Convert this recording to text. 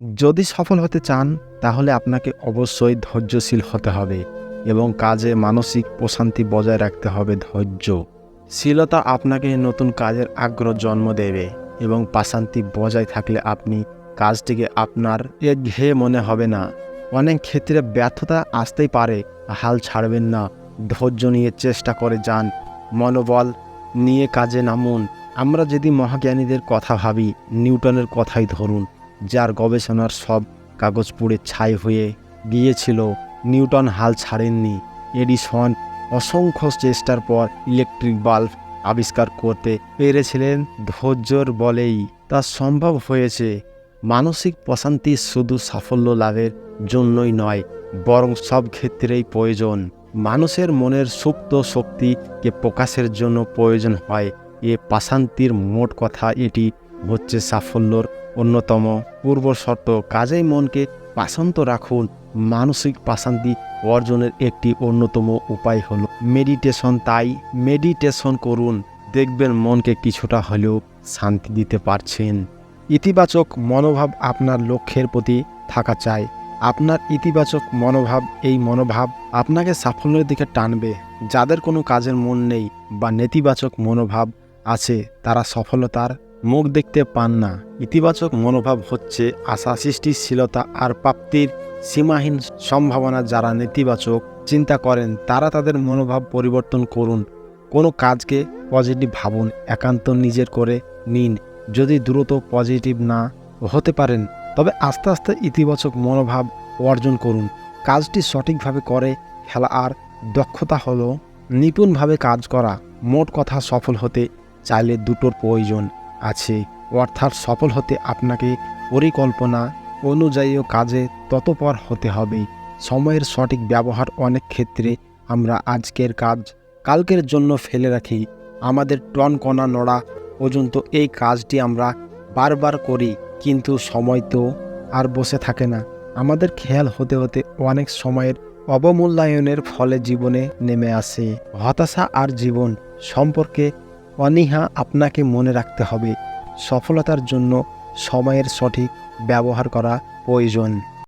যদি সফল হতে চান তাহলে আপনাকে অবশ্যই ধৈর্যশীল হতে হবে এবং কাজে মানসিক প্রশান্তি বজায় রাখতে হবে। ধৈর্যশীলতা আপনাকে নতুন কাজের আগ্রহ জন্ম দেবে এবং প্রশান্তি বজায় থাকলে আপনি কাজটিকে আপনার একঘেয়ে মনে হবে না। অনেক ক্ষেত্রে ব্যর্থতা আসতেই পারে, হাল ছাড়বেন না, ধৈর্য নিয়ে চেষ্টা করে যান, মনোবল নিয়ে কাজে নামুন। আমরা যদি মহাজ্ঞানীদের কথা ভাবি, নিউটনের কথাই ধরুন, যার গবেষণার সব কাগজ পুড়ে ছাই হয়ে গিয়েছিল, নিউটন হাল ছাড়েননি। এডিসন অসংখ্য চেষ্টার পর ইলেকট্রিক বাল্ব আবিষ্কার করতে পেরেছিলেন। ধৈর্যর বলেই তা সম্ভব হয়েছে। মানসিক প্রশান্তি শুধু সাফল্য লাভের জন্যই নয়, বরং সব ক্ষেত্রেই প্রয়োজন। মানুষের মনের সুপ্ত শক্তিকে প্রকাশের জন্য প্রয়োজন হয় এ প্রশান্তির। মোট কথা, এটি হচ্ছে সাফল্যর অন্যতম পূর্বশর্ত। কাজেই মনকে প্রশান্ত রাখুন। মানসিক প্রশান্তি অর্জনের একটি অন্যতম উপায় হলো মেডিটেশন। তাই মেডিটেশন করুন, দেখবেন মনকে কিছুটা হলেও শান্তি দিতে পারছেন। ইতিবাচক মনোভাব আপনার লক্ষ্যের প্রতি থাকা চাই। আপনার ইতিবাচক মনোভাব, এই মনোভাব আপনাকে সাফল্যের দিকে টানবে। যাদের কোনো কাজের মন নেই বা নেতিবাচক মনোভাব আছে, তারা সফলতার মুখ দেখতে পান না। ইতিবাচক মনোভাব হচ্ছে আশা, সৃষ্টিশীলতা আর প্রাপ্তির সীমাহীন সম্ভাবনা। যারা নেতিবাচক চিন্তা করেন তারা তাদের মনোভাব পরিবর্তন করুন। কোনো কাজকে পজিটিভ ভাবুন, একান্ত নিজের করে নিন। যদি দ্রুত পজিটিভ না হতে পারেন, তবে আস্তে আস্তে ইতিবাচক মনোভাব অর্জন করুন। কাজটি সঠিকভাবে করে ফেলা আর দক্ষতা হলো নিপুণভাবে কাজ করা। মোট কথা, সফল হতে চাইলে দুটোর প্রয়োজন আছে। অর্থাৎ সফল হতে আপনাকে পরিকল্পনা অনুযায়ী কাজে তৎপর হতে হবে। সময়ের সঠিক ব্যবহার। অনেক ক্ষেত্রে আমরা আজকের কাজ কালকের জন্য ফেলে রাখি। আমাদের টনকনা নড়া পর্যন্ত এই কাজটি আমরা বারবার করি, কিন্তু সময় তো আর বসে থাকে না। আমাদের খেয়াল হতে হতে অনেক সময়ের অবমূল্যায়নের ফলে জীবনে নেমে আসে হতাশা আর জীবন সম্পর্কে অনীহা। আপনাকে মনে রাখতে হবে, সফলতার জন্য সময়ের সঠিক ব্যবহার করা প্রয়োজন।